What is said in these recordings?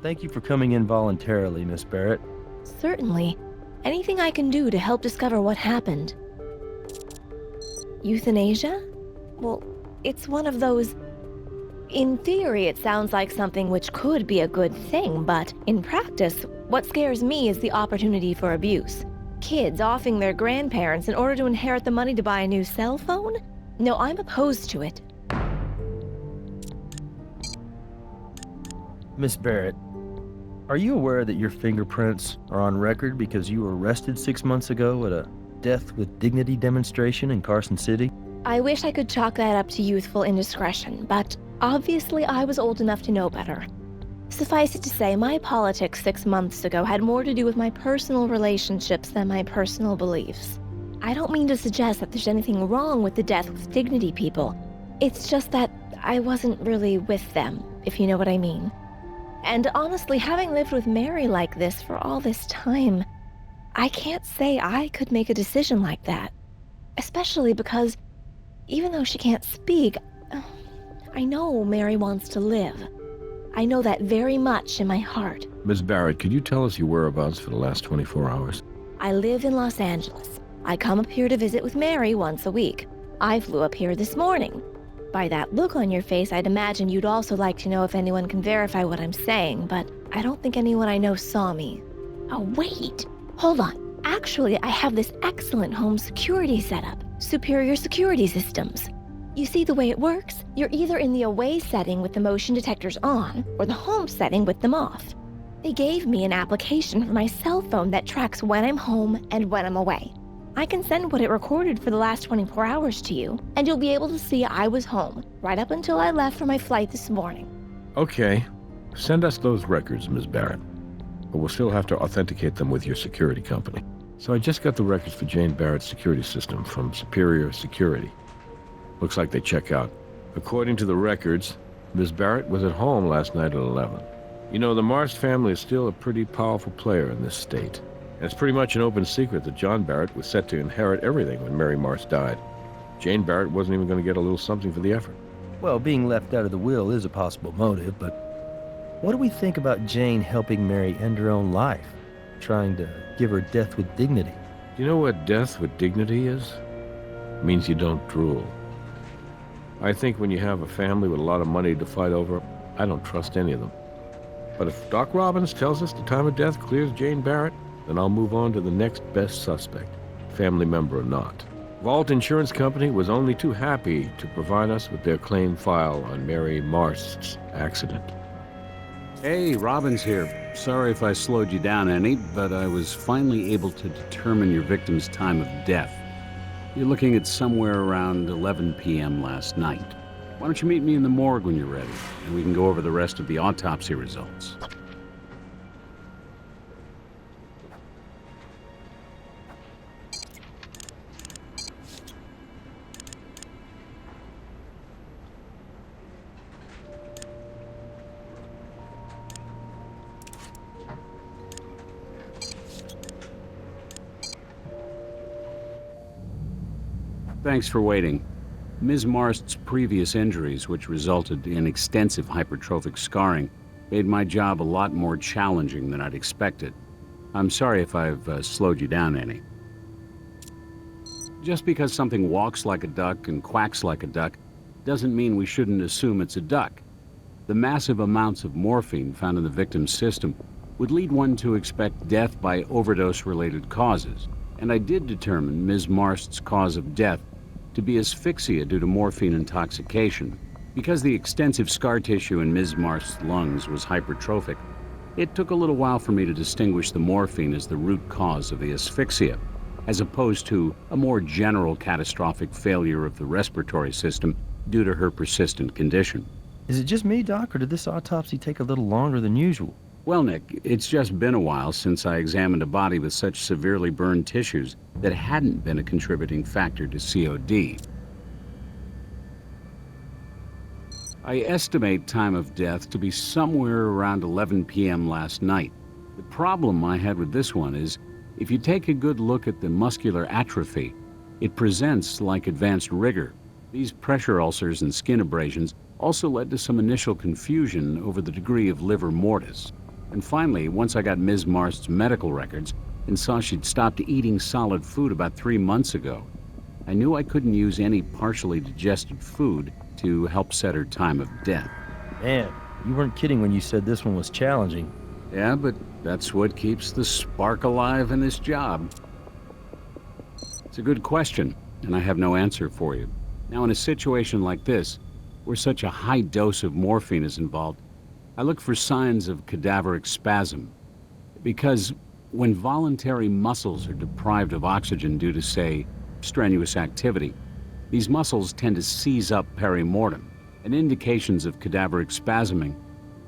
Thank you for coming in voluntarily, Miss Barrett. Certainly. Anything I can do to help discover what happened. Euthanasia? Well, it's one of those. In theory, it sounds like something which could be a good thing, but in practice, what scares me is the opportunity for abuse. Kids offing their grandparents in order to inherit the money to buy a new cell phone? No, I'm opposed to it. Miss Barrett, are you aware that your fingerprints are on record because you were arrested 6 months ago at a Death with Dignity demonstration in Carson City? I wish I could chalk that up to youthful indiscretion, but obviously I was old enough to know better. Suffice it to say, my politics 6 months ago had more to do with my personal relationships than my personal beliefs. I don't mean to suggest that there's anything wrong with the Death with Dignity people. It's just that I wasn't really with them, if you know what I mean. And honestly, having lived with Mary like this for all this time, I can't say I could make a decision like that. Especially because, even though she can't speak, I know Mary wants to live. I know that very much in my heart. Ms. Barrett, could you tell us your whereabouts for the last 24 hours? I live in Los Angeles. I come up here to visit with Mary once a week. I flew up here this morning. By that look on your face, I'd imagine you'd also like to know if anyone can verify what I'm saying, but I don't think anyone I know saw me. Oh, wait. Hold on. Actually, I have this excellent home security setup. Superior security systems. You see the way it works? You're either in the away setting with the motion detectors on, or the home setting with them off. They gave me an application for my cell phone that tracks when I'm home and when I'm away. I can send what it recorded for the last 24 hours to you, and you'll be able to see I was home, right up until I left for my flight this morning. Okay. Send us those records, Ms. Barrett. But we'll still have to authenticate them with your security company. So I just got the records for Jane Barrett's security system from Superior Security. Looks like they check out. According to the records, Ms. Barrett was at home last night at 11. You know, the Marst family is still a pretty powerful player in this state. And it's pretty much an open secret that John Barrett was set to inherit everything when Mary Marst died. Jane Barrett wasn't even going to get a little something for the effort. Well, being left out of the will is a possible motive, but what do we think about Jane helping Mary end her own life? Trying to give her death with dignity? Do you know what death with dignity is? It means you don't drool. I think when you have a family with a lot of money to fight over, I don't trust any of them. But if Doc Robbins tells us the time of death clears Jane Barrett, then I'll move on to the next best suspect, family member or not. Vault Insurance Company was only too happy to provide us with their claim file on Mary Marst's accident. Hey, Robbins here. Sorry if I slowed you down any, but I was finally able to determine your victim's time of death. You're looking at somewhere around 11 p.m. last night. Why don't you meet me in the morgue when you're ready, and we can go over the rest of the autopsy results. Thanks for waiting. Ms. Marst's previous injuries, which resulted in extensive hypertrophic scarring, made my job a lot more challenging than I'd expected. I'm sorry if I've slowed you down any. Just because something walks like a duck and quacks like a duck doesn't mean we shouldn't assume it's a duck. The massive amounts of morphine found in the victim's system would lead one to expect death by overdose-related causes, and I did determine Ms. Marst's cause of death to be asphyxia due to morphine intoxication. Because the extensive scar tissue in Ms. Marst's lungs was hypertrophic, it took a little while for me to distinguish the morphine as the root cause of the asphyxia, as opposed to a more general catastrophic failure of the respiratory system due to her persistent condition. Is it just me, Doc, or did this autopsy take a little longer than usual? Well, Nick, it's just been a while since I examined a body with such severely burned tissues that hadn't been a contributing factor to COD. I estimate time of death to be somewhere around 11 p.m. last night. The problem I had with this one is, if you take a good look at the muscular atrophy, it presents like advanced rigor. These pressure ulcers and skin abrasions also led to some initial confusion over the degree of livor mortis. And finally, once I got Ms. Marst's medical records and saw she'd stopped eating solid food about 3 months ago, I knew I couldn't use any partially digested food to help set her time of death. Man, you weren't kidding when you said this one was challenging. Yeah, but that's what keeps the spark alive in this job. It's a good question, and I have no answer for you. Now, in a situation like this, where such a high dose of morphine is involved, I look for signs of cadaveric spasm. Because when voluntary muscles are deprived of oxygen due to, say, strenuous activity, these muscles tend to seize up perimortem, and indications of cadaveric spasming,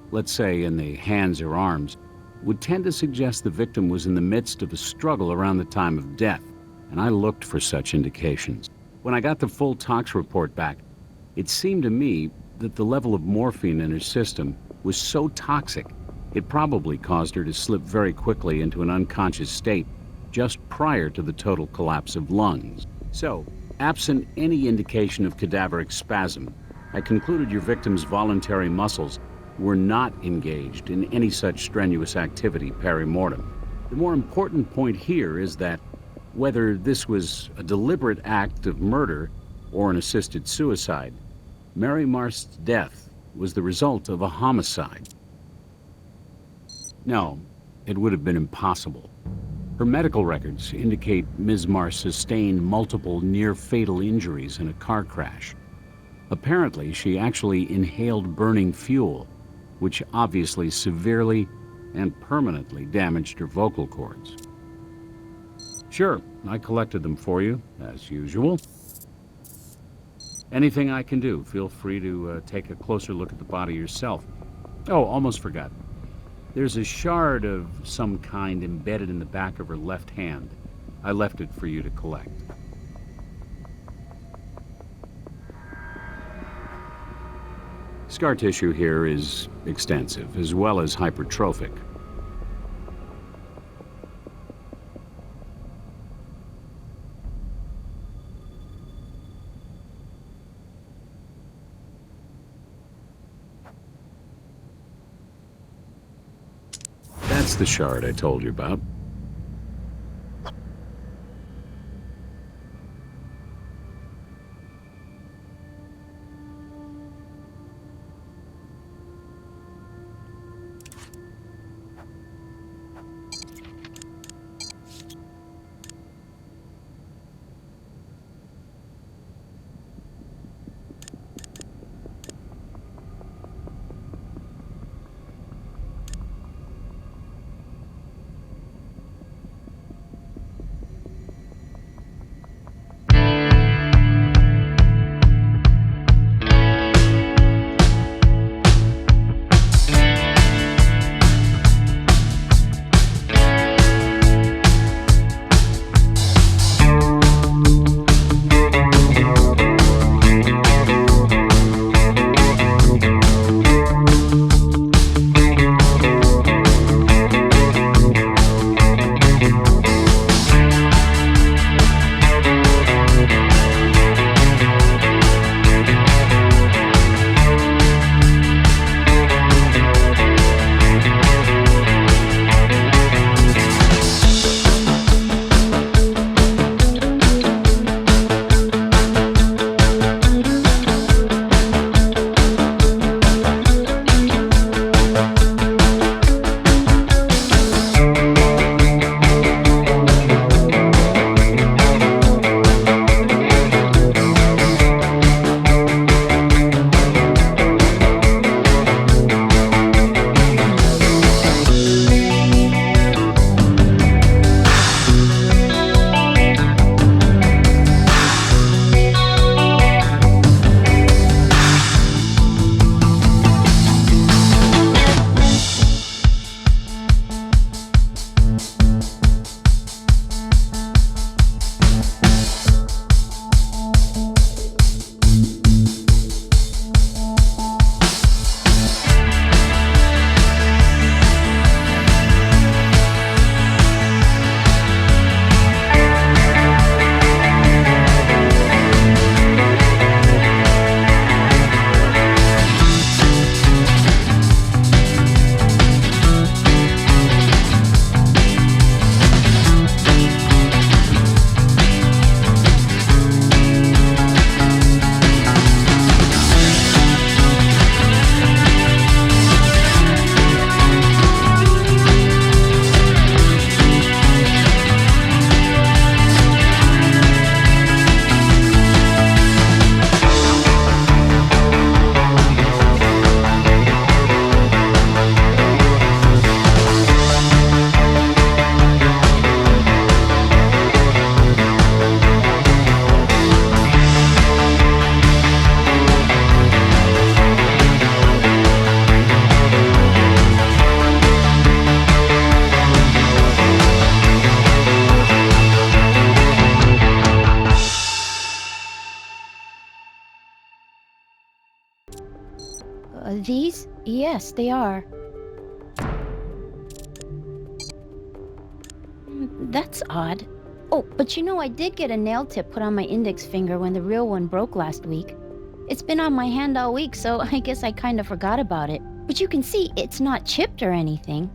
let's say in the hands or arms, would tend to suggest the victim was in the midst of a struggle around the time of death, and I looked for such indications. When I got the full tox report back, it seemed to me that the level of morphine in her system was so toxic, it probably caused her to slip very quickly into an unconscious state just prior to the total collapse of lungs. So, absent any indication of cadaveric spasm, I concluded your victim's voluntary muscles were not engaged in any such strenuous activity perimortem. The more important point here is that whether this was a deliberate act of murder or an assisted suicide, Mary Marst's death was the result of a homicide. No, it would have been impossible. Her medical records indicate Ms. Marst sustained multiple near-fatal injuries in a car crash. Apparently, she actually inhaled burning fuel, which obviously severely and permanently damaged her vocal cords. Sure, I collected them for you, as usual. Anything I can do, feel free to take a closer look at the body yourself. Oh, almost forgot. There's a shard of some kind embedded in the back of her left hand. I left it for you to collect. Scar tissue here is extensive, as well as hypertrophic. That's the shard I told you about. These? Yes, they are. That's odd. Oh, but I did get a nail tip put on my index finger when the real one broke last week. It's been on my hand all week, so I guess I kind of forgot about it. But you can see it's not chipped or anything.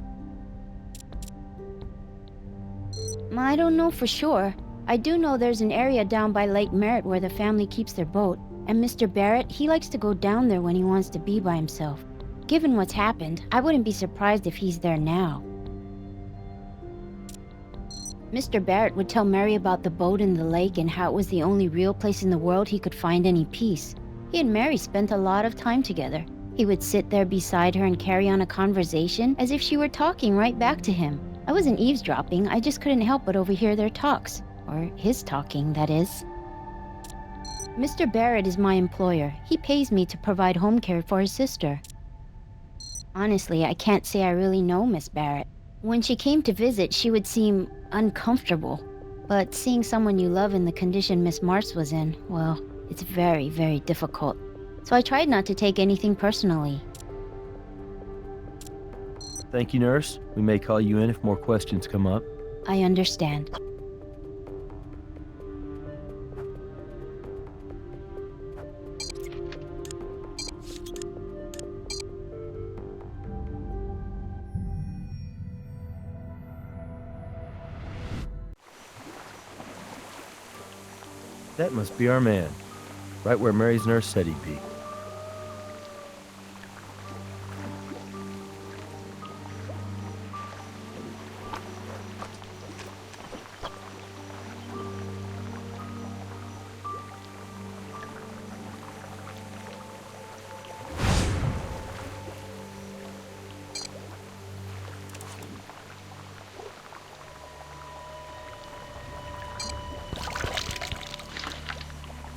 I don't know for sure. I do know there's an area down by Lake Merritt where the family keeps their boat, and Mr. Barrett, he likes to go down there when he wants to be by himself. Given what's happened, I wouldn't be surprised if he's there now. Mr. Barrett would tell Mary about the boat and the lake and how it was the only real place in the world he could find any peace. He and Mary spent a lot of time together. He would sit there beside her and carry on a conversation as if she were talking right back to him. I wasn't eavesdropping, I just couldn't help but overhear their talks. Or his talking, that is. Mr. Barrett is my employer. He pays me to provide home care for his sister. Honestly, I can't say I really know Miss Barrett. When she came to visit, she would seem uncomfortable. But seeing someone you love in the condition Miss Marsh was in, well, it's very, very difficult. So I tried not to take anything personally. Thank you, nurse. We may call you in if more questions come up. I understand. That must be our man. Right where Mary's nurse said he'd be.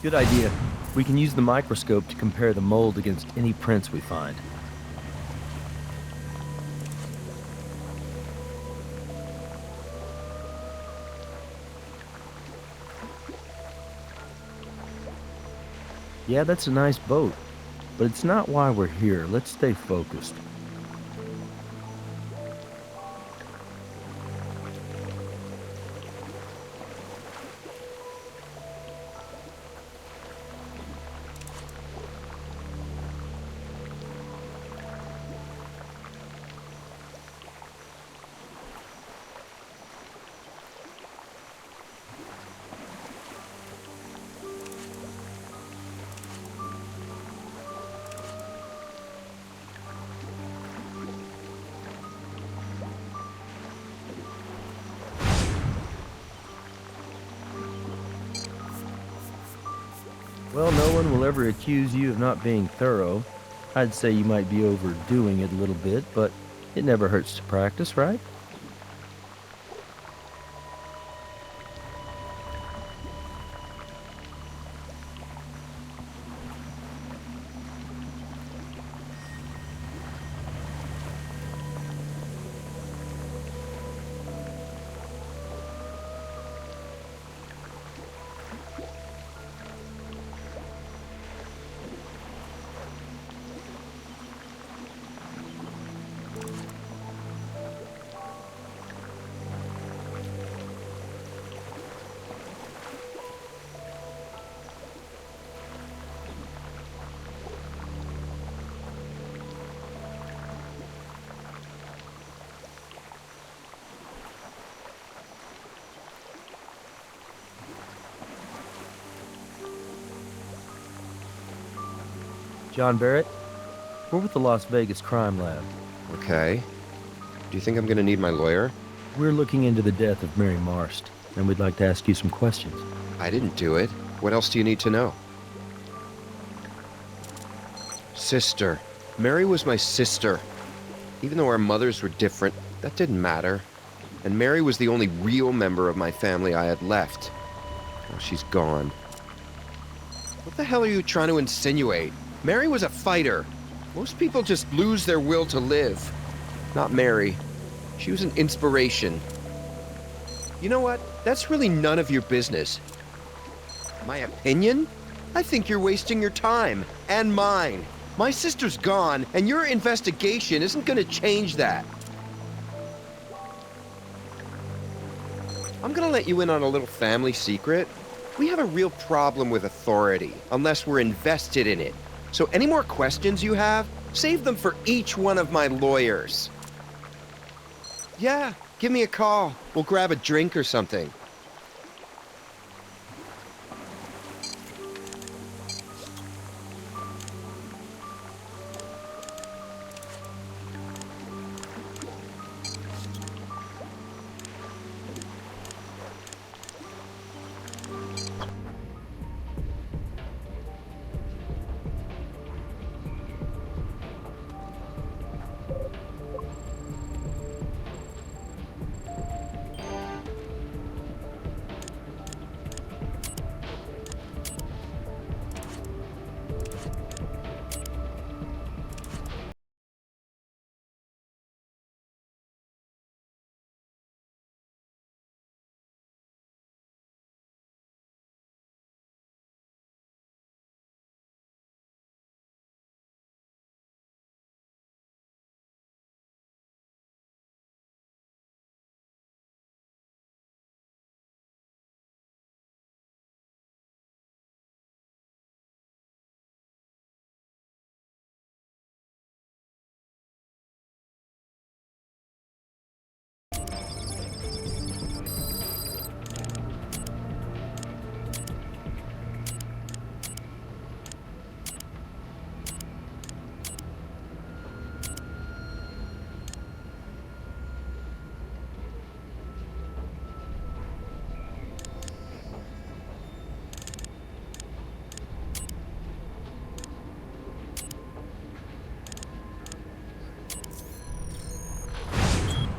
Good idea. We can use the microscope to compare the mold against any prints we find. Yeah, that's a nice boat, but it's not why we're here. Let's stay focused. Well, no one will ever accuse you of not being thorough. I'd say you might be overdoing it a little bit, but it never hurts to practice, right? John Barrett, we're with the Las Vegas Crime Lab. Okay. Do you think I'm gonna need my lawyer? We're looking into the death of Mary Marst, and we'd like to ask you some questions. I didn't do it. What else do you need to know? Sister. Mary was my sister. Even though our mothers were different, that didn't matter. And Mary was the only real member of my family I had left. Now she's gone. What the hell are you trying to insinuate? Mary was a fighter. Most people just lose their will to live. Not Mary. She was an inspiration. You know what? That's really none of your business. My opinion? I think you're wasting your time. And mine. My sister's gone, and your investigation isn't gonna change that. I'm gonna let you in on a little family secret. We have a real problem with authority, unless we're invested in it. So any more questions you have, save them for each one of my lawyers. Yeah, give me a call. We'll grab a drink or something.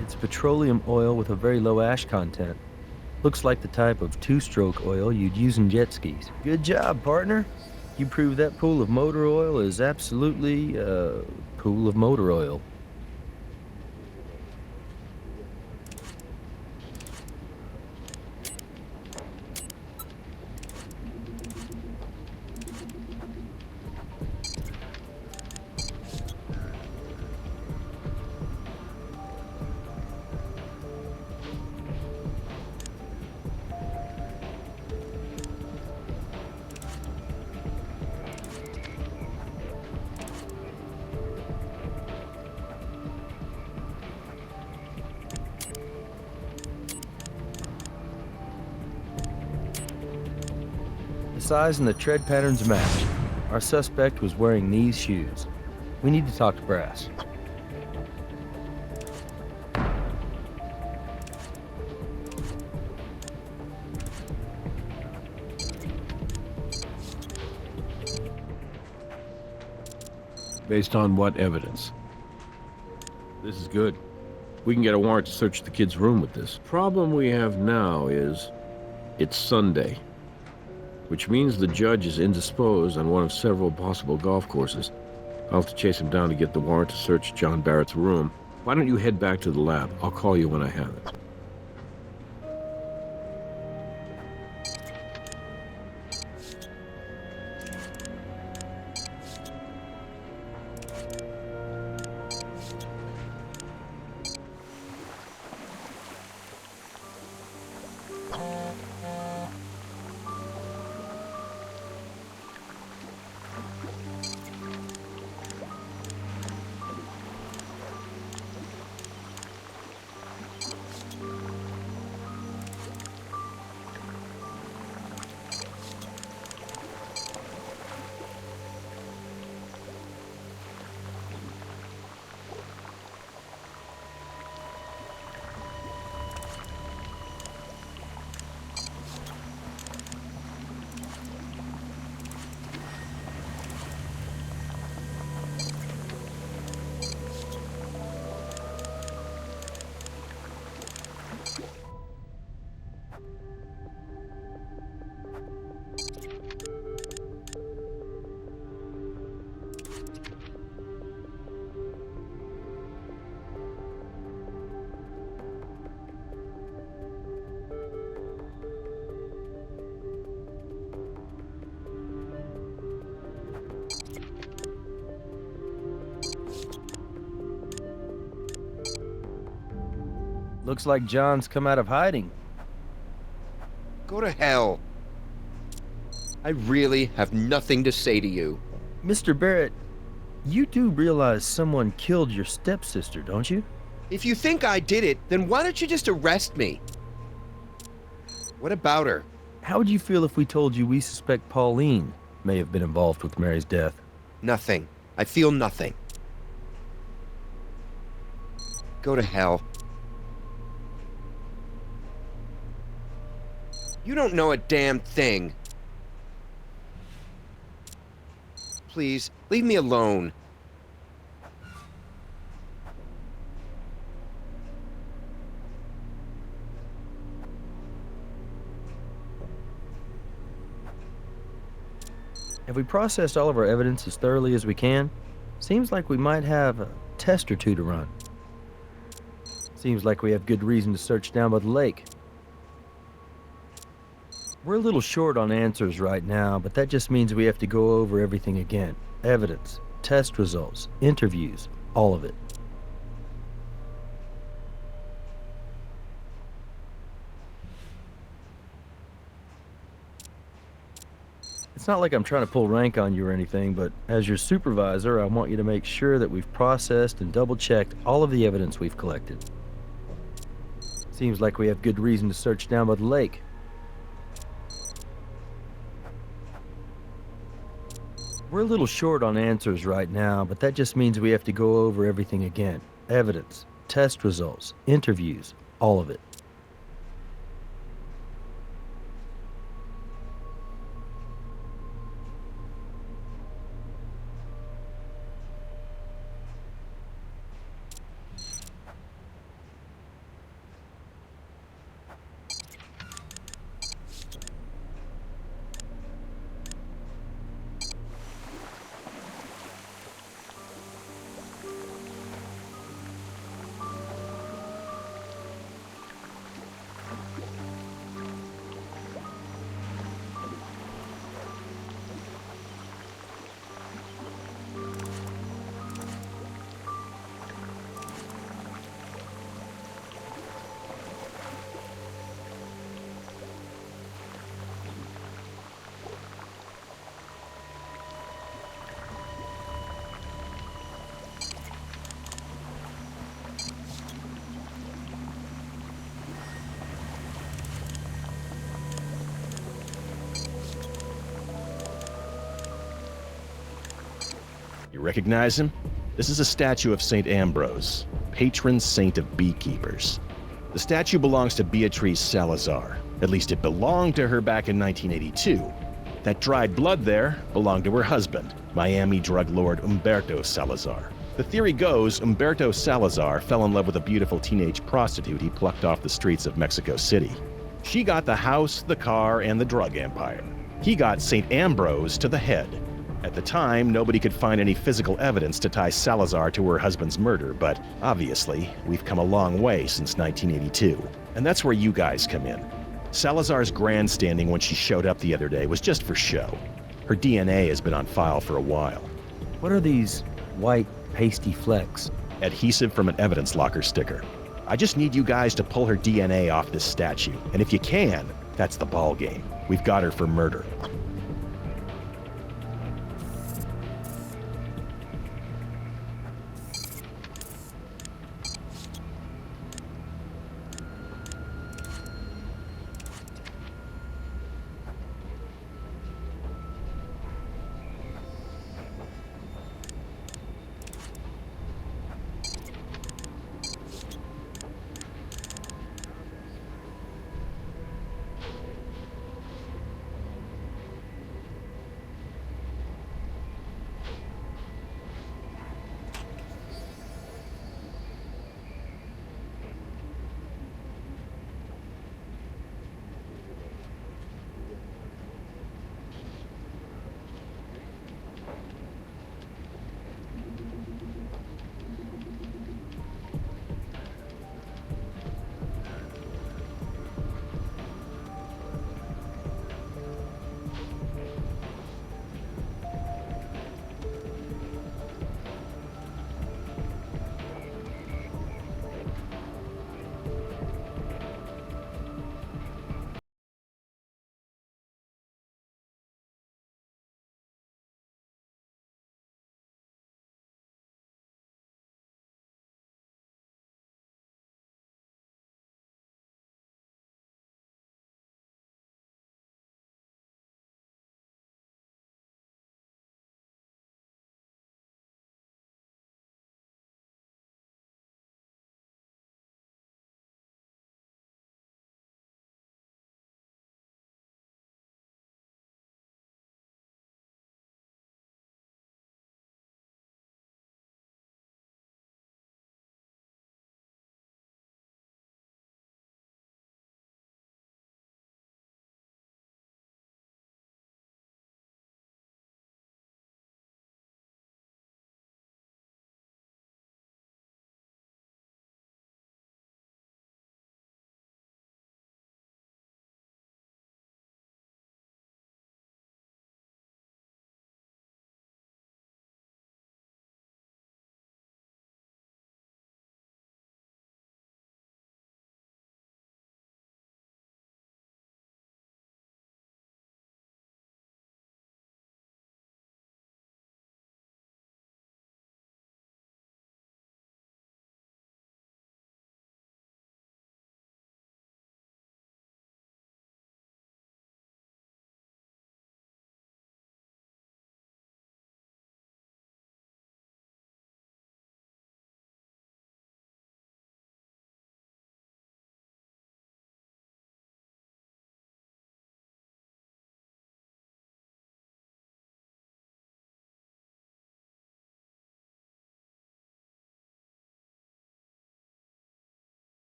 It's petroleum oil with a very low ash content. Looks like the type of two-stroke oil you'd use in jet skis. Good job, partner. You proved that pool of motor oil is absolutely a pool of motor oil. The size and the tread patterns match. Our suspect was wearing these shoes. We need to talk to Brass. Based on what evidence? This is good. We can get a warrant to search the kid's room with this. Problem we have now is it's Sunday, which means the judge is indisposed on one of several possible golf courses. I'll have to chase him down to get the warrant to search John Barrett's room. Why don't you head back to the lab? I'll call you when I have it. Looks like John's come out of hiding. Go to hell. I really have nothing to say to you. Mr. Barrett, you do realize someone killed your stepsister, don't you? If you think I did it, then why don't you just arrest me? What about her? How would you feel if we told you we suspect Pauline may have been involved with Mary's death? Nothing. I feel nothing. Go to hell. You don't know a damn thing. Please, leave me alone. Have we processed all of our evidence as thoroughly as we can? Seems like we might have a test or two to run. Seems like we have good reason to search down by the lake. We're a little short on answers right now, but that just means we have to go over everything again. Evidence, test results, interviews, all of it. It's not like I'm trying to pull rank on you or anything, but as your supervisor, I want you to make sure that we've processed and double-checked all of the evidence we've collected. Seems like we have good reason to search down by the lake. We're a little short on answers right now, but that just means we have to go over everything again. Evidence, test results, interviews, all of it. You recognize him? This is a statue of St. Ambrose, patron saint of beekeepers. The statue belongs to Beatrice Salazar. At least it belonged to her back in 1982. That dried blood there belonged to her husband, Miami drug lord Humberto Salazar. The theory goes Humberto Salazar fell in love with a beautiful teenage prostitute he plucked off the streets of Mexico City. She got the house, the car, and the drug empire. He got St. Ambrose to the head. At the time, nobody could find any physical evidence to tie Salazar to her husband's murder, but obviously, we've come a long way since 1982. And that's where you guys come in. Salazar's grandstanding when she showed up the other day was just for show. Her DNA has been on file for a while. What are these white, pasty flecks? Adhesive from an evidence locker sticker. I just need you guys to pull her DNA off this statue, and if you can, that's the ball game. We've got her for murder.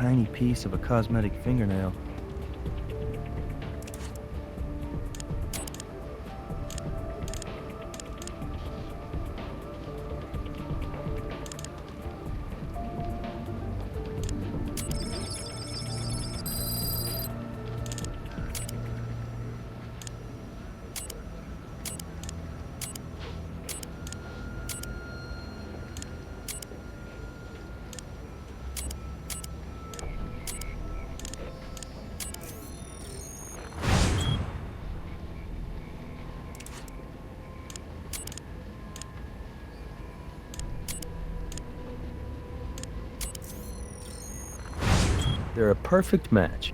tiny piece of a cosmetic fingernail. They're a perfect match.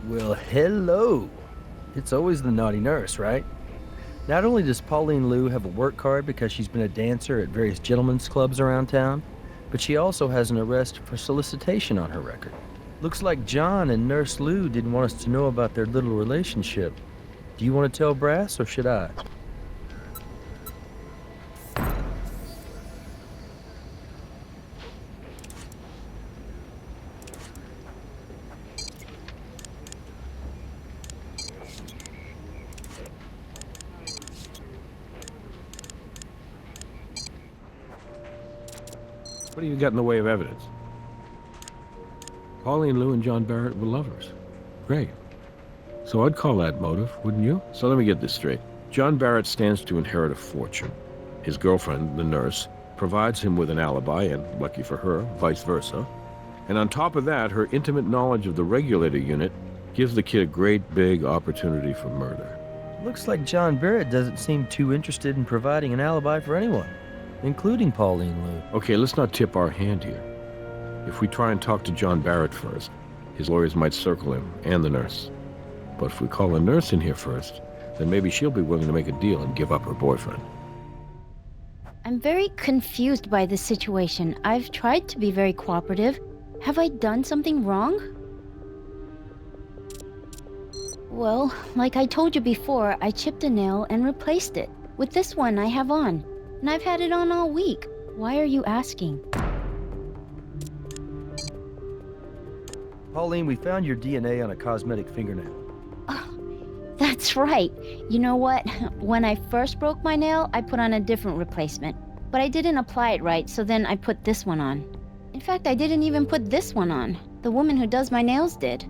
Well, hello. It's always the naughty nurse, right? Not only does Pauline Lou have a work card because she's been a dancer at various gentlemen's clubs around town, but she also has an arrest for solicitation on her record. Looks like John and Nurse Lou didn't want us to know about their little relationship. Do you want to tell Brass, or should I? What do you got in the way of evidence? Pauline Lou and John Barrett were lovers. Great. So I'd call that motive, wouldn't you? So let me get this straight. John Barrett stands to inherit a fortune. His girlfriend, the nurse, provides him with an alibi, and lucky for her, vice versa. And on top of that, her intimate knowledge of the regulator unit gives the kid a great big opportunity for murder. Looks like John Barrett doesn't seem too interested in providing an alibi for anyone, including Pauline Lou. Okay, let's not tip our hand here. If we try and talk to John Barrett first, his lawyers might circle him and the nurse. But if we call the nurse in here first, then maybe she'll be willing to make a deal and give up her boyfriend. I'm very confused by this situation. I've tried to be very cooperative. Have I done something wrong? Well, like I told you before, I chipped a nail and replaced it with this one I have on. And I've had it on all week. Why are you asking? Pauline, we found your DNA on a cosmetic fingernail. That's right. You know what? When I first broke my nail, I put on a different replacement. But I didn't apply it right, so then I put this one on. In fact, I didn't even put this one on. The woman who does my nails did.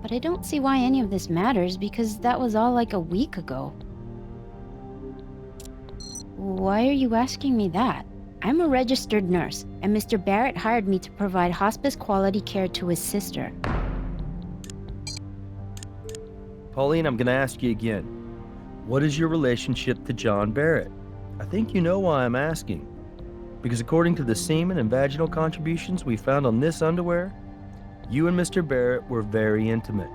But I don't see why any of this matters, because that was all like a week ago. Why are you asking me that? I'm a registered nurse, and Mr. Barrett hired me to provide hospice quality care to his sister. Pauline, I'm gonna ask you again. What is your relationship to John Barrett? I think you know why I'm asking. Because according to the semen and vaginal contributions we found on this underwear, you and Mr. Barrett were very intimate.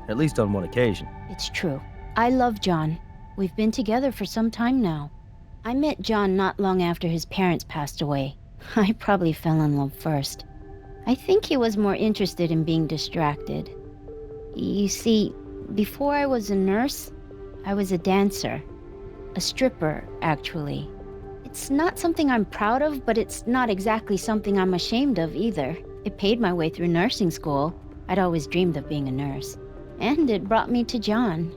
At least on one occasion. It's true. I love John. We've been together for some time now. I met John not long after his parents passed away. I probably fell in love first. I think he was more interested in being distracted. You see, before I was a nurse, I was a dancer. A stripper, actually. It's not something I'm proud of, but it's not exactly something I'm ashamed of either. It paid my way through nursing school. I'd always dreamed of being a nurse. And it brought me to John.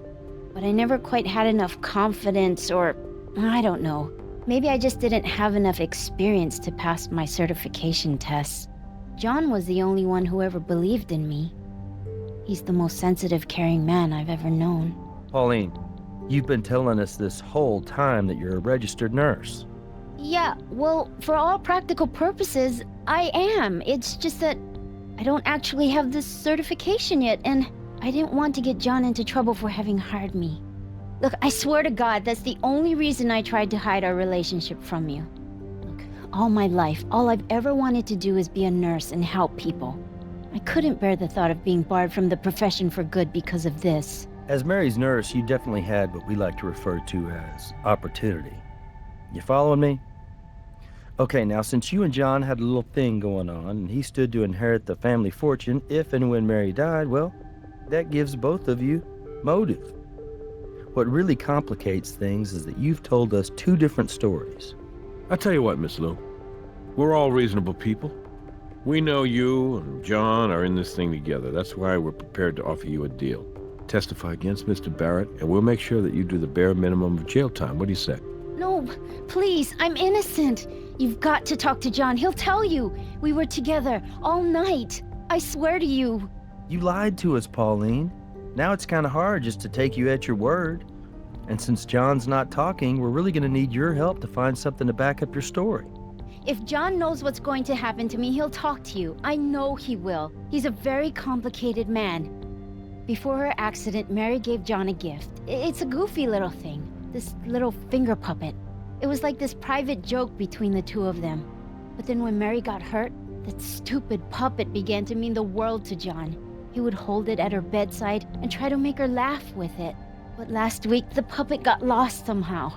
But I never quite had enough confidence, or I don't know. Maybe I just didn't have enough experience to pass my certification tests. John was the only one who ever believed in me. He's the most sensitive, caring man I've ever known. Pauline, you've been telling us this whole time that you're a registered nurse. Yeah, well, for all practical purposes, I am. It's just that I don't actually have this certification yet, and I didn't want to get John into trouble for having hired me. Look, I swear to God, that's the only reason I tried to hide our relationship from you. Look, all my life, all I've ever wanted to do is be a nurse and help people. I couldn't bear the thought of being barred from the profession for good because of this. As Mary's nurse, you definitely had what we like to refer to as opportunity. You following me? Okay, now since you and John had a little thing going on, and he stood to inherit the family fortune if and when Mary died, well, that gives both of you motive. What really complicates things is that you've told us two different stories. I'll tell you what, Miss Lou. We're all reasonable people. We know you and John are in this thing together. That's why we're prepared to offer you a deal. Testify against Mr. Barrett, and we'll make sure that you do the bare minimum of jail time. What do you say? No, please, I'm innocent. You've got to talk to John. He'll tell you. We were together all night. I swear to you. You lied to us, Pauline. Now it's kind of hard just to take you at your word. And since John's not talking, we're really going to need your help to find something to back up your story. If John knows what's going to happen to me, he'll talk to you. I know he will. He's a very complicated man. Before her accident, Mary gave John a gift. It's a goofy little thing. This little finger puppet. It was like this private joke between the two of them. But then when Mary got hurt, that stupid puppet began to mean the world to John. He would hold it at her bedside and try to make her laugh with it. But last week, the puppet got lost somehow.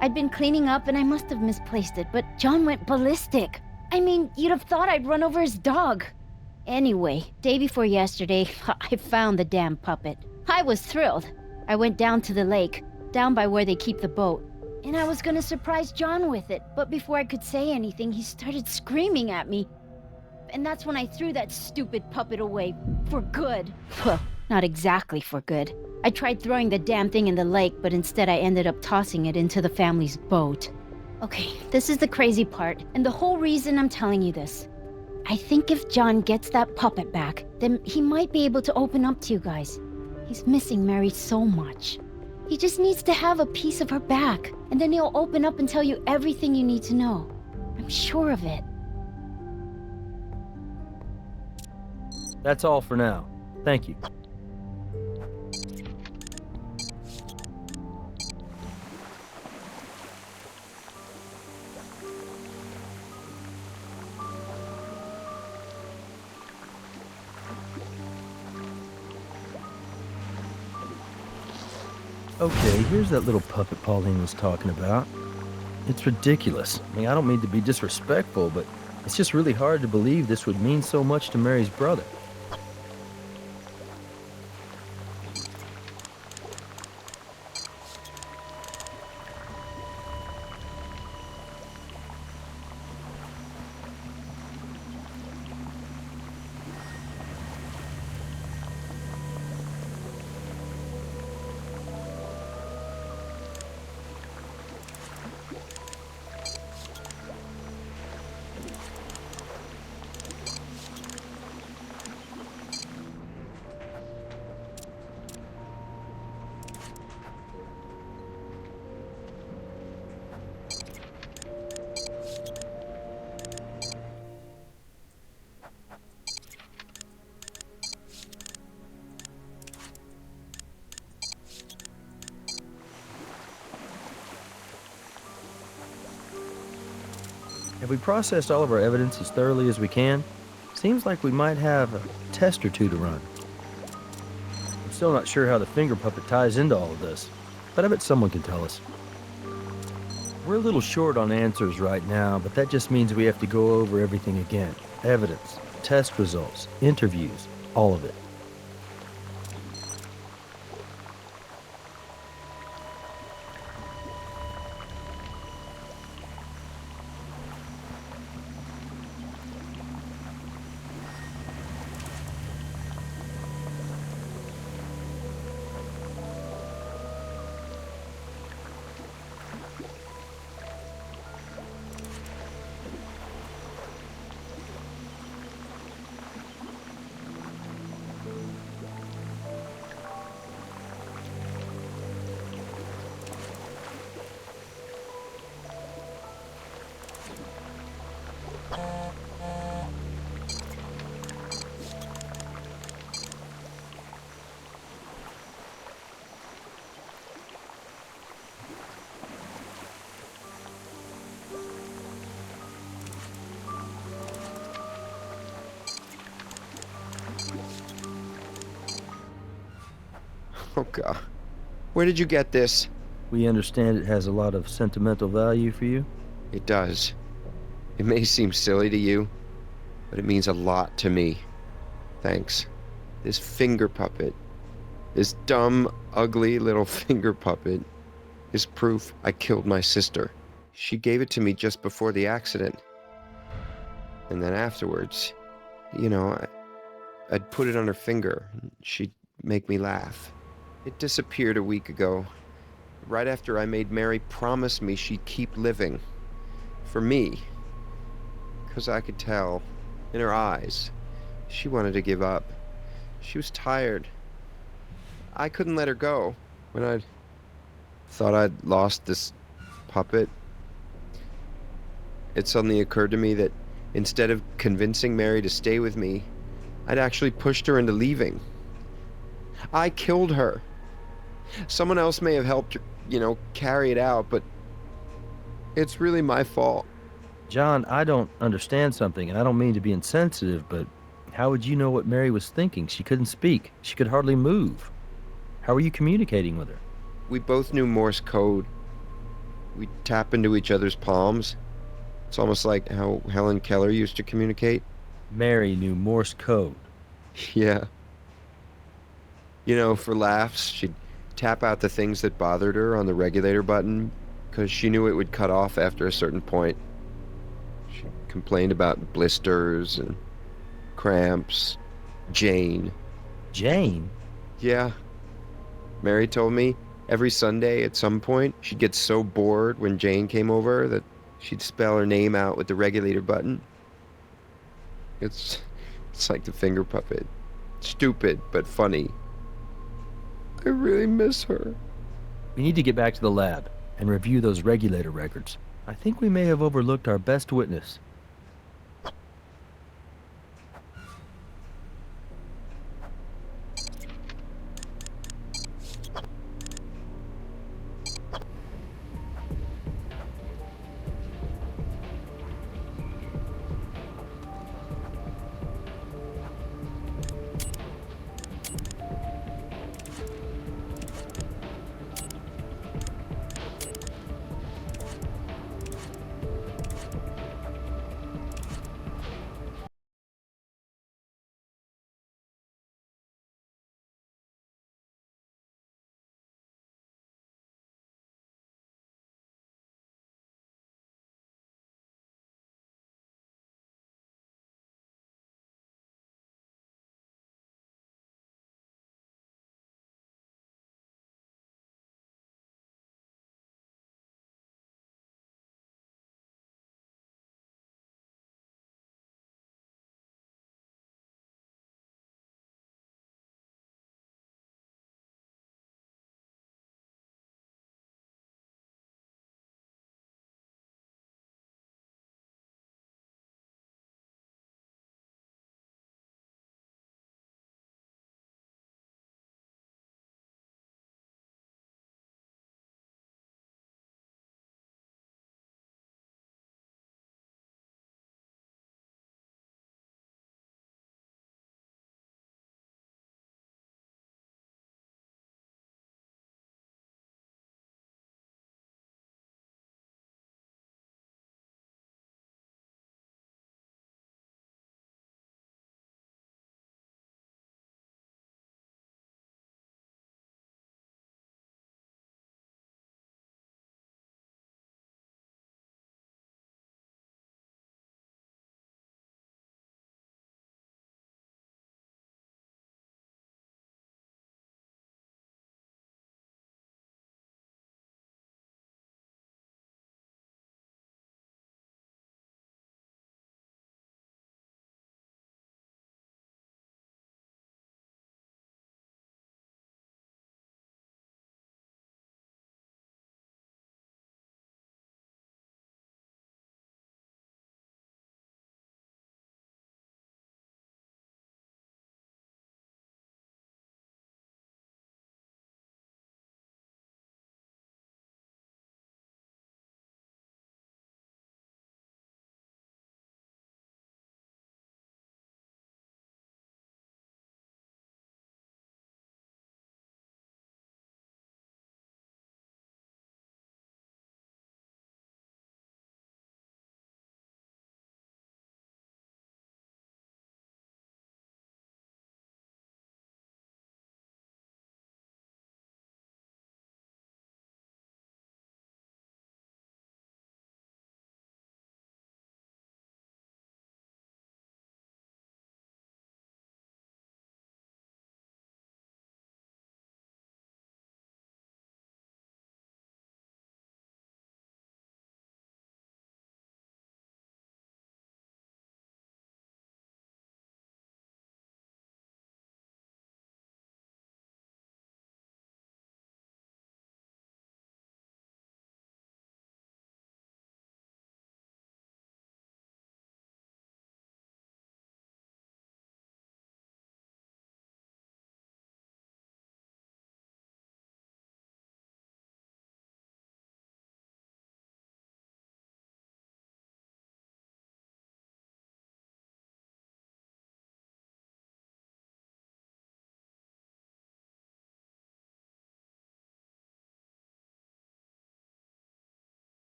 I'd been cleaning up and I must have misplaced it, but John went ballistic. I mean, you'd have thought I'd run over his dog. Anyway, day before yesterday, I found the damn puppet. I was thrilled. I went down to the lake, down by where they keep the boat, and I was gonna surprise John with it, but before I could say anything, he started screaming at me. And that's when I threw that stupid puppet away. For good. Well, not exactly for good. I tried throwing the damn thing in the lake, but instead I ended up tossing it into the family's boat. Okay, this is the crazy part, and the whole reason I'm telling you this. I think if John gets that puppet back, then he might be able to open up to you guys. He's missing Mary so much. He just needs to have a piece of her back, and then he'll open up and tell you everything you need to know. I'm sure of it. That's all for now. Thank you. Okay, here's that little puppet Pauline was talking about. It's ridiculous. I mean, I don't mean to be disrespectful, but it's just really hard to believe this would mean so much to Mary's brother. Have we processed all of our evidence as thoroughly as we can? Seems like we might have a test or two to run. I'm still not sure how the finger puppet ties into all of this, but I bet someone can tell us. We're a little short on answers right now, but that just means we have to go over everything again. Evidence, test results, interviews, all of it. Oh, God. Where did you get this? We understand it has a lot of sentimental value for you. It does. It may seem silly to you, but it means a lot to me. Thanks. This finger puppet, this dumb, ugly little finger puppet, is proof I killed my sister. She gave it to me just before the accident. And then afterwards, I'd put it on her finger, and she'd make me laugh. It disappeared a week ago, right after I made Mary promise me she'd keep living. For me. Because I could tell, in her eyes, she wanted to give up. She was tired. I couldn't let her go. When I thought I'd lost this puppet, it suddenly occurred to me that instead of convincing Mary to stay with me, I'd actually pushed her into leaving. I killed her. Someone else may have helped her, carry it out, but it's really my fault. John, I don't understand something, and I don't mean to be insensitive, but how would you know what Mary was thinking? She couldn't speak. She could hardly move. How were you communicating with her? We both knew Morse code. We'd tap into each other's palms. It's almost like how Helen Keller used to communicate. Mary knew Morse code. Yeah. For laughs, she'd tap out the things that bothered her on the regulator button, because she knew it would cut off after a certain point. She complained about blisters and cramps. Jane. Jane? Yeah. Mary told me every Sunday at some point she'd get so bored when Jane came over that she'd spell her name out with the regulator button. It's like the finger puppet. Stupid, but funny. I really miss her. We need to get back to the lab and review those regulator records. I think we may have overlooked our best witness.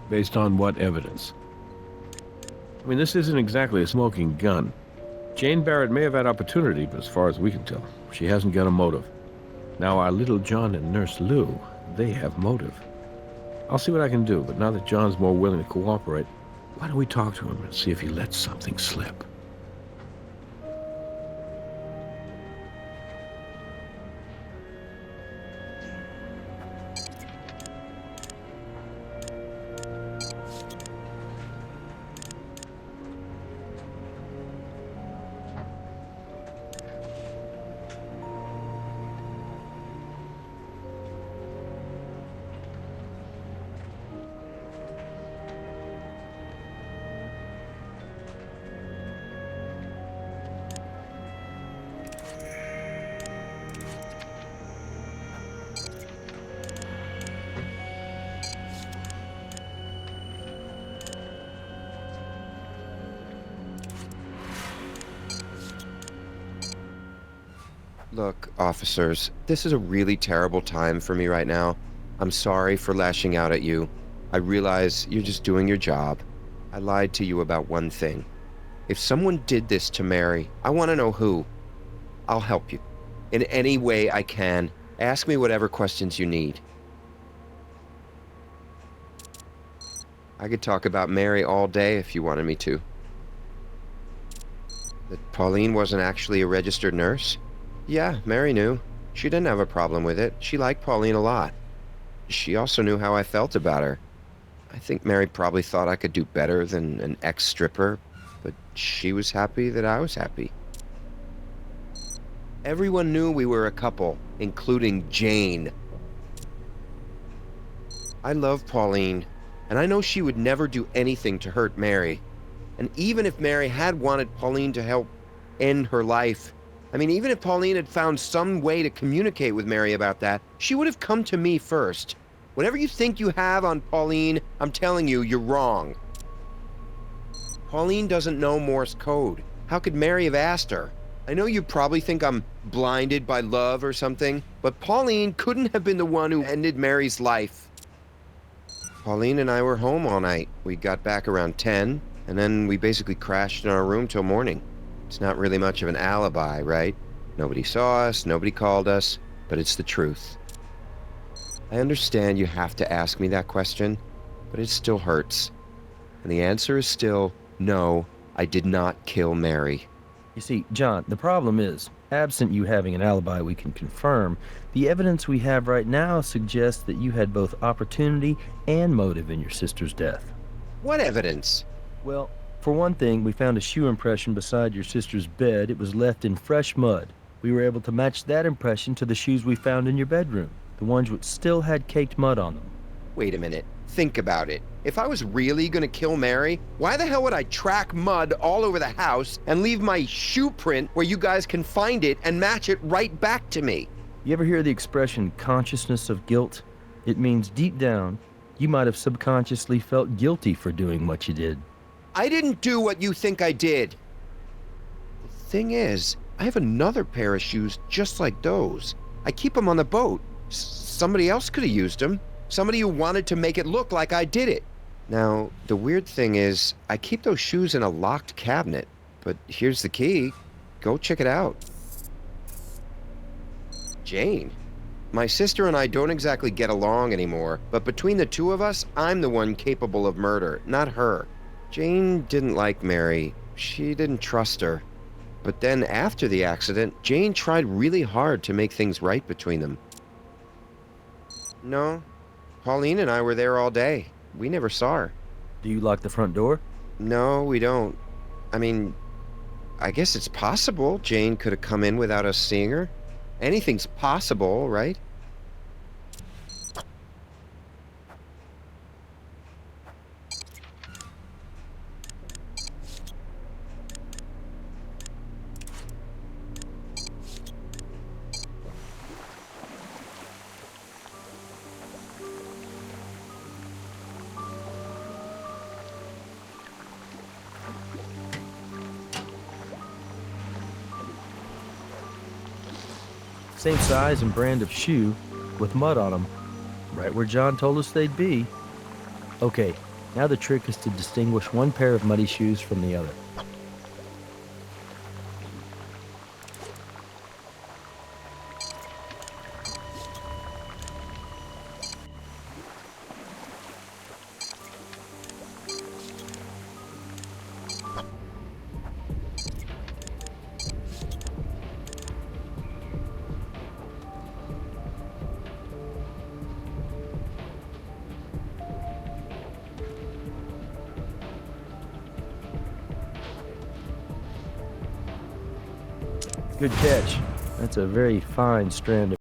Based on what evidence? I mean, this isn't exactly a smoking gun. Jane Barrett may have had opportunity, but as far as we can tell, she hasn't got a motive. Now, our little John and Nurse Lou, they have motive. I'll see what I can do, but now that John's more willing to cooperate, why don't we talk to him and see if he lets something slip? Look, officers, this is a really terrible time for me right now. I'm sorry for lashing out at you. I realize you're just doing your job. I lied to you about one thing. If someone did this to Mary, I want to know who. I'll help you. In any way I can. Ask me whatever questions you need. I could talk about Mary all day if you wanted me to. That Pauline wasn't actually a registered nurse? Yeah, Mary knew. She didn't have a problem with it. She liked Pauline a lot. She also knew how I felt about her. I think Mary probably thought I could do better than an ex-stripper, but she was happy that I was happy. Everyone knew we were a couple, including Jane. I love Pauline, and I know she would never do anything to hurt Mary. And even if Mary had wanted Pauline to help end her life, even if Pauline had found some way to communicate with Mary about that, she would have come to me first. Whatever you think you have on Pauline, I'm telling you, you're wrong. Pauline doesn't know Morse code. How could Mary have asked her? I know you probably think I'm blinded by love or something, but Pauline couldn't have been the one who ended Mary's life. Pauline and I were home all night. We got back around 10, and then we basically crashed in our room till morning. It's not really much of an alibi, right? Nobody saw us, nobody called us, but it's the truth. I understand you have to ask me that question, but it still hurts. And the answer is still, no, I did not kill Mary. You see, John, the problem is, absent you having an alibi we can confirm, the evidence we have right now suggests that you had both opportunity and motive in your sister's death. What evidence? Well, for one thing, we found a shoe impression beside your sister's bed. It was left in fresh mud. We were able to match that impression to the shoes we found in your bedroom, the ones which still had caked mud on them. Wait a minute. Think about it. If I was really gonna kill Mary, why the hell would I track mud all over the house and leave my shoe print where you guys can find it and match it right back to me? You ever hear the expression consciousness of guilt? It means deep down, you might have subconsciously felt guilty for doing what you did. I didn't do what you think I did. The thing is, I have another pair of shoes just like those. I keep them on the boat. Somebody else could have used them. Somebody who wanted to make it look like I did it. Now, the weird thing is, I keep those shoes in a locked cabinet. But here's the key. Go check it out. Jane. My sister and I don't exactly get along anymore, but between the two of us, I'm the one capable of murder, not her. Jane didn't like Mary. She didn't trust her. But then after the accident, Jane tried really hard to make things right between them. No, Pauline and I were there all day. We never saw her. Do you lock the front door? No, we don't. I guess it's possible Jane could have come in without us seeing her. Anything's possible, right? Same size and brand of shoe, with mud on them, right where John told us they'd be. Okay, Now the trick is to distinguish one pair of muddy shoes from the other. Good catch. That's a very fine strand of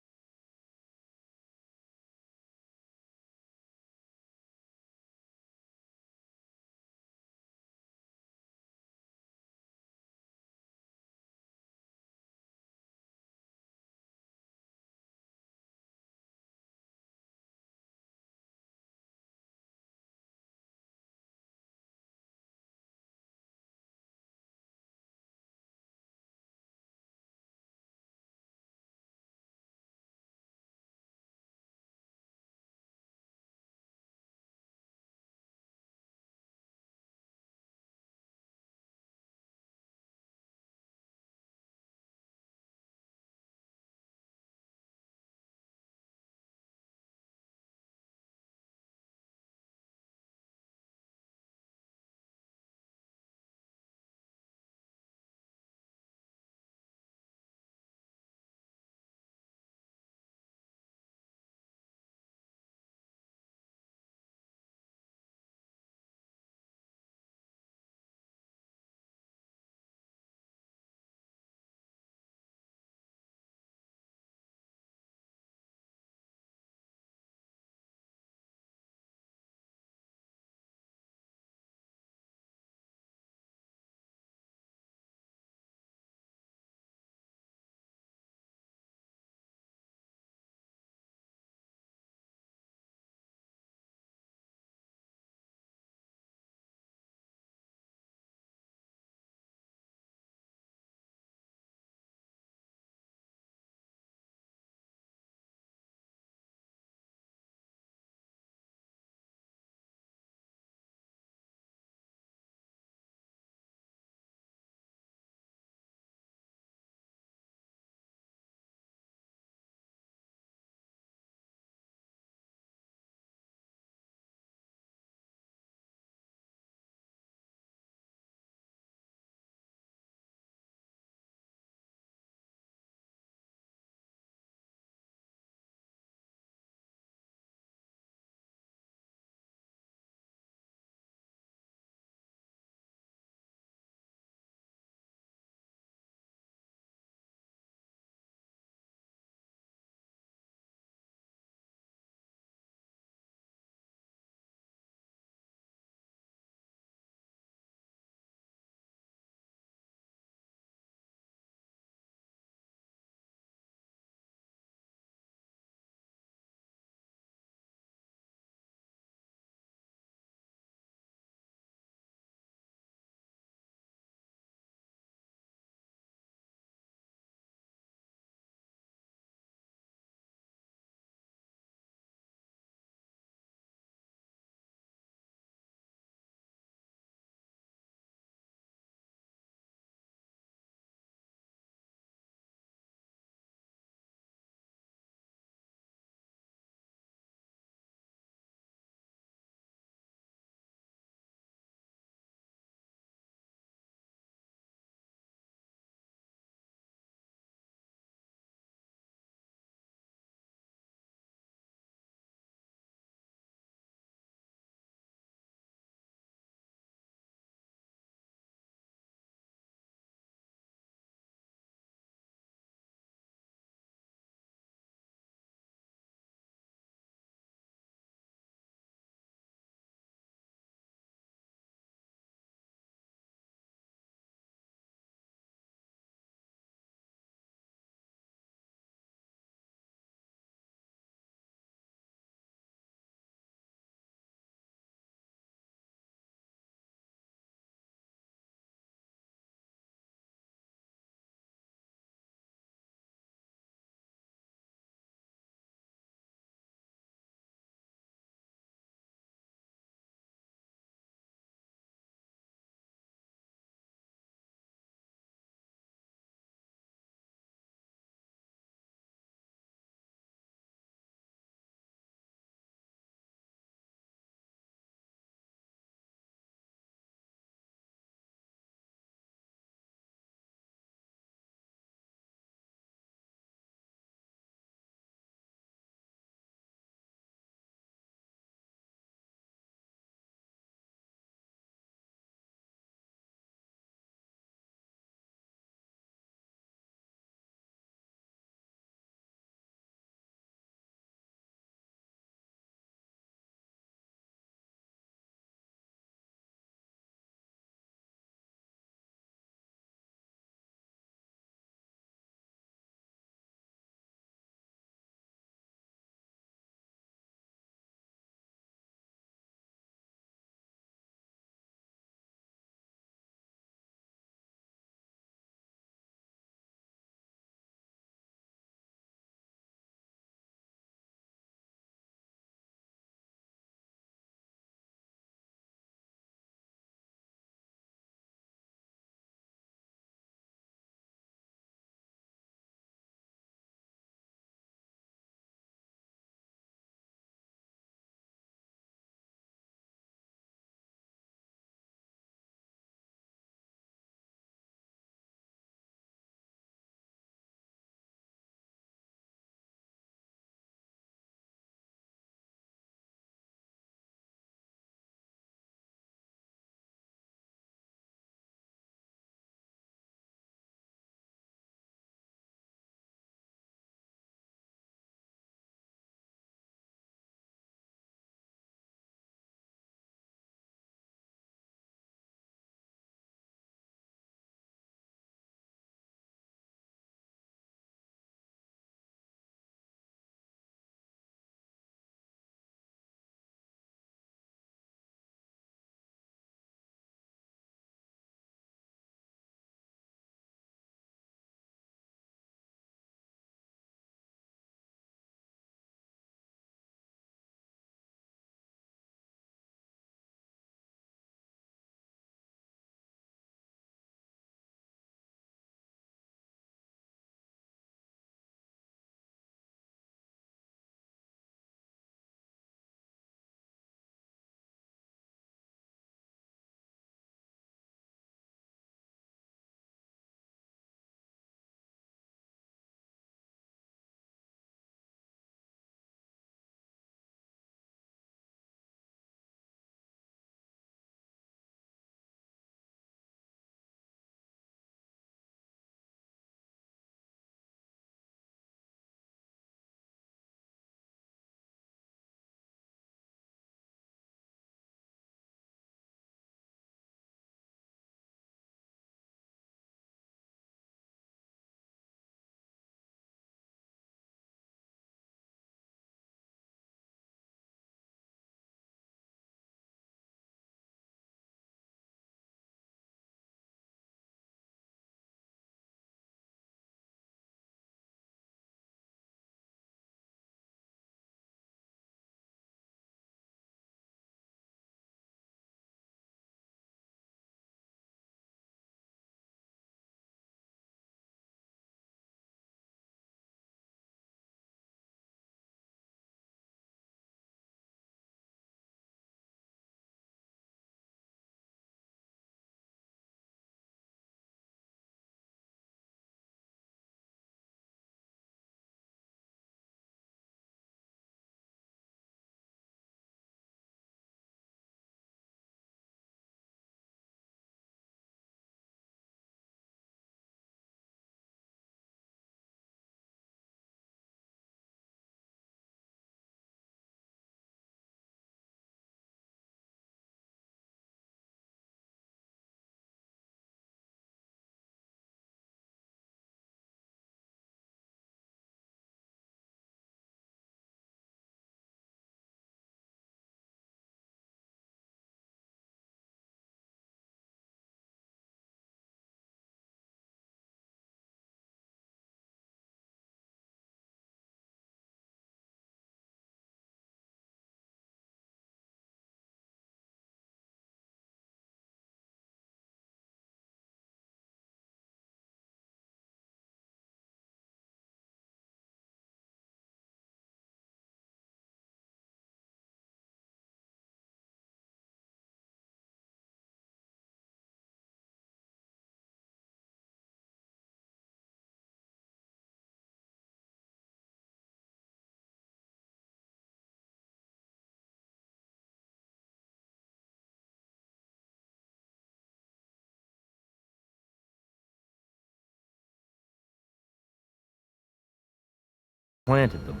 planted them.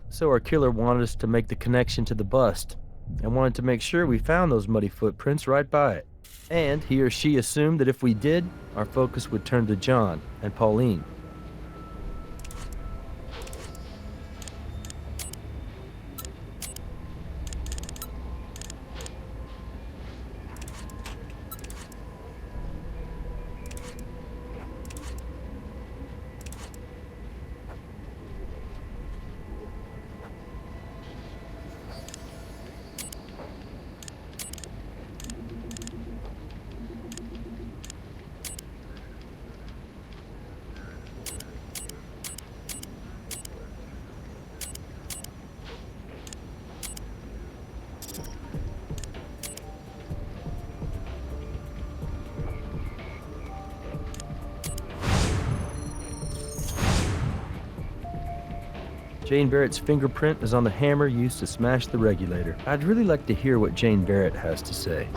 So our killer wanted us to make the connection to the bust, and wanted to make sure we found those muddy footprints right by it. And he or she assumed that if we did, our focus would turn to John and Pauline. Jane Barrett's fingerprint is on the hammer used to smash the regulator. I'd really like to hear what Jane Barrett has to say.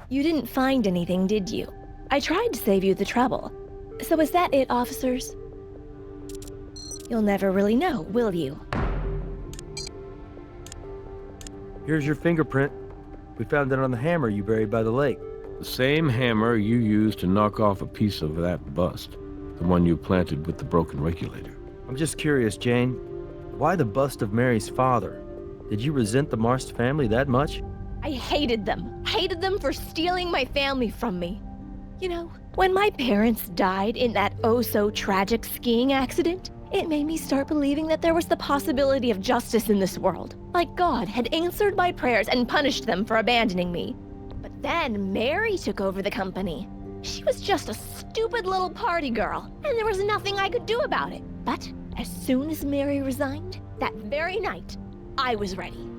You didn't find anything, did you? I tried to save you the trouble. So is that it, officers? You'll never really know, will you? Here's your fingerprint. We found it on the hammer you buried by the lake. The same hammer you used to knock off a piece of that bust. The one you planted with the broken regulator. I'm just curious, Jane. Why the bust of Mary's father? Did you resent the Marst family that much? I hated them. Hated them for stealing my family from me. You know, when my parents died in that oh-so-tragic skiing accident, it made me start believing that there was the possibility of justice in this world. Like God had answered my prayers and punished them for abandoning me. But then Mary took over the company. She was just a stupid little party girl, and there was nothing I could do about it. But as soon as Mary resigned, that very night, I was ready.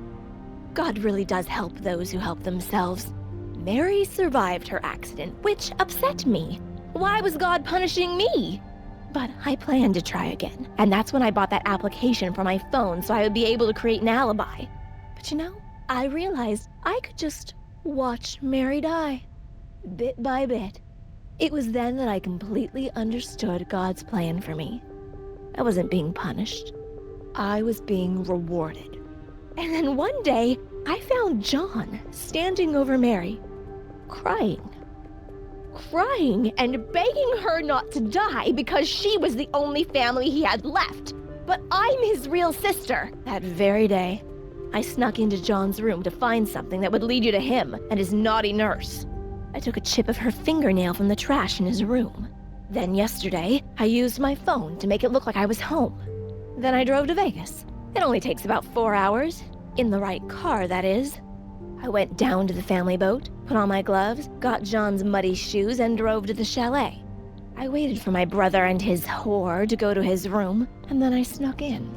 God really does help those who help themselves. Mary survived her accident, which upset me. Why was God punishing me? But I planned to try again, and that's when I bought that application for my phone so I would be able to create an alibi. But you know, I realized I could just watch Mary die, bit by bit. It was then that I completely understood God's plan for me. I wasn't being punished. I was being rewarded. And then one day, I found John standing over Mary, crying and begging her not to die because she was the only family he had left. But I'm his real sister. That very day, I snuck into John's room to find something that would lead you to him and his naughty nurse. I took a chip of her fingernail from the trash in his room. Then yesterday, I used my phone to make it look like I was home. Then I drove to Vegas. It only takes about 4 hours. In the right car, that is. I went down to the family boat, put on my gloves, got John's muddy shoes, and drove to the chalet. I waited for my brother and his whore to go to his room, and then I snuck in.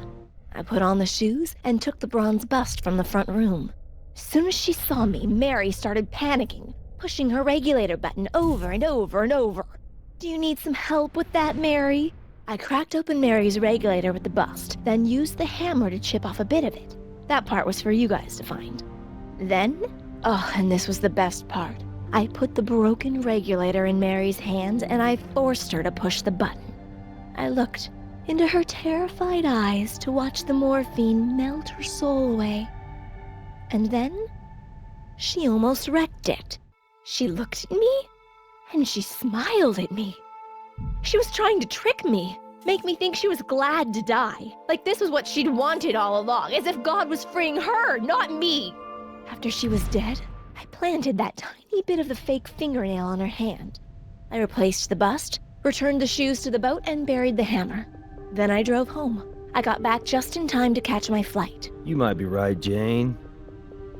I put on the shoes and took the bronze bust from the front room. As soon as she saw me, Mary started panicking, pushing her regulator button over and over and over. Do you need some help with that, Mary? I cracked open Mary's regulator with the bust, then used the hammer to chip off a bit of it. That part was for you guys to find. Then, and this was the best part, I put the broken regulator in Mary's hands and I forced her to push the button. I looked into her terrified eyes to watch the morphine melt her soul away. And then, she almost wrecked it. She looked at me, and she smiled at me. She was trying to trick me, make me think she was glad to die. Like this was what she'd wanted all along, as if God was freeing her, not me. After she was dead, I planted that tiny bit of the fake fingernail on her hand. I replaced the bust, returned the shoes to the boat, and buried the hammer. Then I drove home. I got back just in time to catch my flight. You might be right, Jane.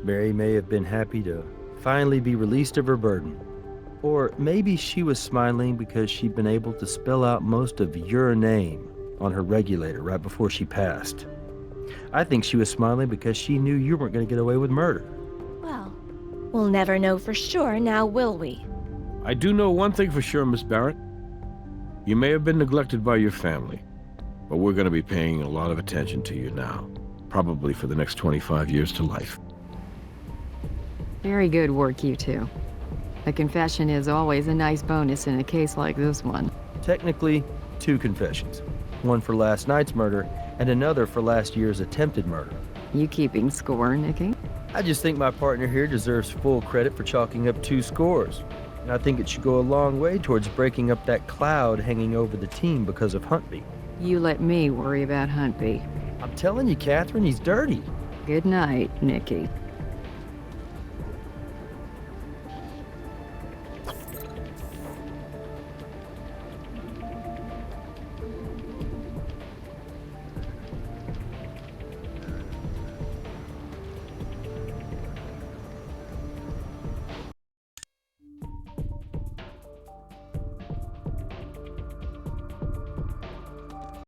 Mary may have been happy to finally be released of her burden. Or maybe she was smiling because she'd been able to spell out most of your name on her regulator right before she passed. I think she was smiling because she knew you weren't going to get away with murder. Well, we'll never know for sure now, will we? I do know one thing for sure, Miss Barrett. You may have been neglected by your family, but we're going to be paying a lot of attention to you now, probably for the next 25 years to life. Very good work, you two. A confession is always a nice bonus in a case like this one. Technically, 2 confessions. One for last night's murder, and another for last year's attempted murder. You keeping score, Nikki? I just think my partner here deserves full credit for chalking up 2 scores. And I think it should go a long way towards breaking up that cloud hanging over the team because of Huntby. You let me worry about Huntby. I'm telling you, Catherine, he's dirty. Good night, Nikki.